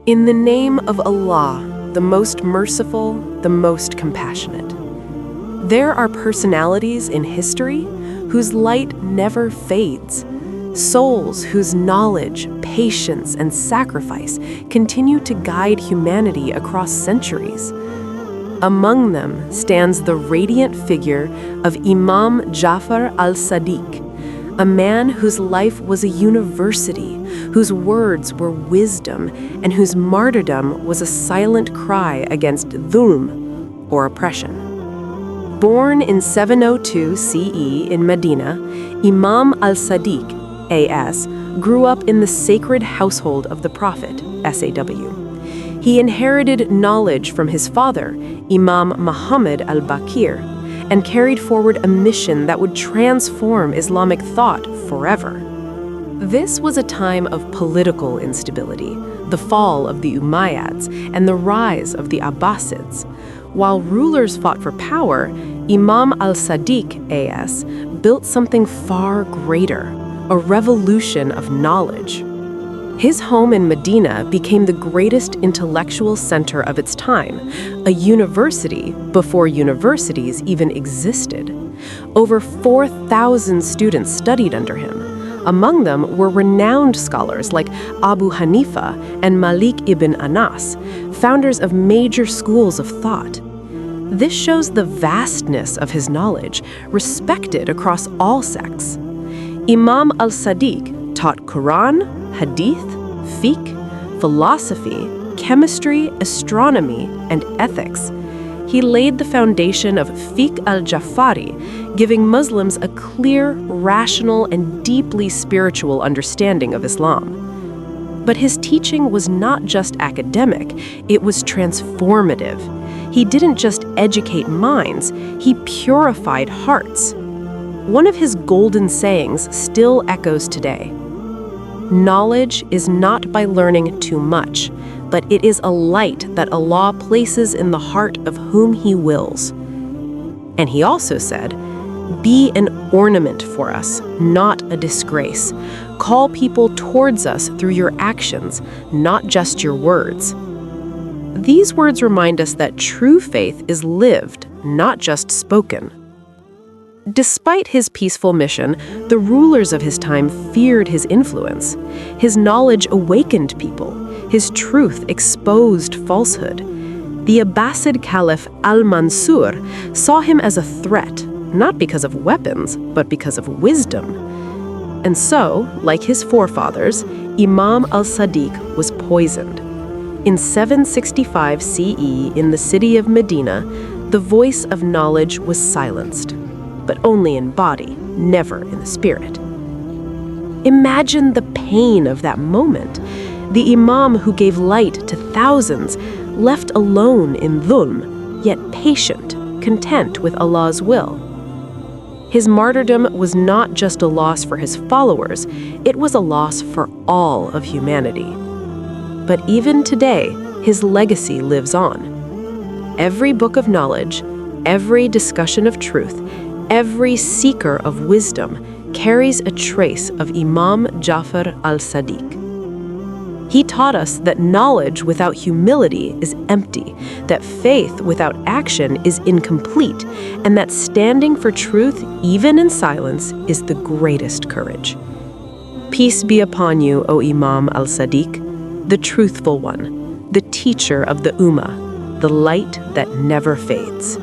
In the name of Allah, the most merciful, the most compassionate. There are personalities in history whose light never fades, souls whose knowledge, patience, and sacrifice continue to guide humanity across centuries. Among them stands the radiant figure of Imam Ja'far al-Sadiq, a man whose life was a university, whose words were wisdom, and whose martyrdom was a silent cry against dhulm, or oppression. Born in 702 CE in Medina, Imam al-Sadiq AS grew up in the sacred household of the Prophet, SAW. He inherited knowledge from his father, Imam Muhammad al-Baqir, and carried forward a mission that would transform Islamic thought forever. This was a time of political instability, the fall of the Umayyads, and the rise of the Abbasids. While rulers fought for power, Imam al-Sadiq AS built something far greater, a revolution of knowledge. His home in Medina became the greatest intellectual center of its time, a university before universities even existed. Over 4,000 students studied under him. Among them were renowned scholars like Abu Hanifa and Malik ibn Anas, founders of major schools of thought. This shows the vastness of his knowledge, respected across all sects. Imam al-Sadiq taught Quran, Hadith, fiqh, philosophy, chemistry, astronomy, and ethics. He laid the foundation of fiqh al-Jafari, giving Muslims a clear, rational, and deeply spiritual understanding of Islam. But his teaching was not just academic, it was transformative. He didn't just educate minds, he purified hearts. One of his golden sayings still echoes today. Knowledge is not by learning too much, but it is a light that Allah places in the heart of whom He wills. And he also said, "Be an ornament for us, not a disgrace. Call people towards us through your actions, not just your words." These words remind us that true faith is lived, not just spoken. Despite his peaceful mission, the rulers of his time feared his influence. His knowledge awakened people. His truth exposed falsehood. The Abbasid Caliph al-Mansur saw him as a threat, not because of weapons, but because of wisdom. And so, like his forefathers, Imam al-Sadiq was poisoned. In 765 CE, in the city of Medina, the voice of knowledge was silenced, but only in body, never in the spirit. Imagine the pain of that moment. The Imam who gave light to thousands, left alone in dhulm, yet patient, content with Allah's will. His martyrdom was not just a loss for his followers, it was a loss for all of humanity. But even today, his legacy lives on. Every book of knowledge, every discussion of truth, every seeker of wisdom carries a trace of Imam Ja'far al-Sadiq. He taught us that knowledge without humility is empty, that faith without action is incomplete, and that standing for truth, even in silence, is the greatest courage. Peace be upon you, O Imam al-Sadiq, the truthful one, the teacher of the Ummah, the light that never fades.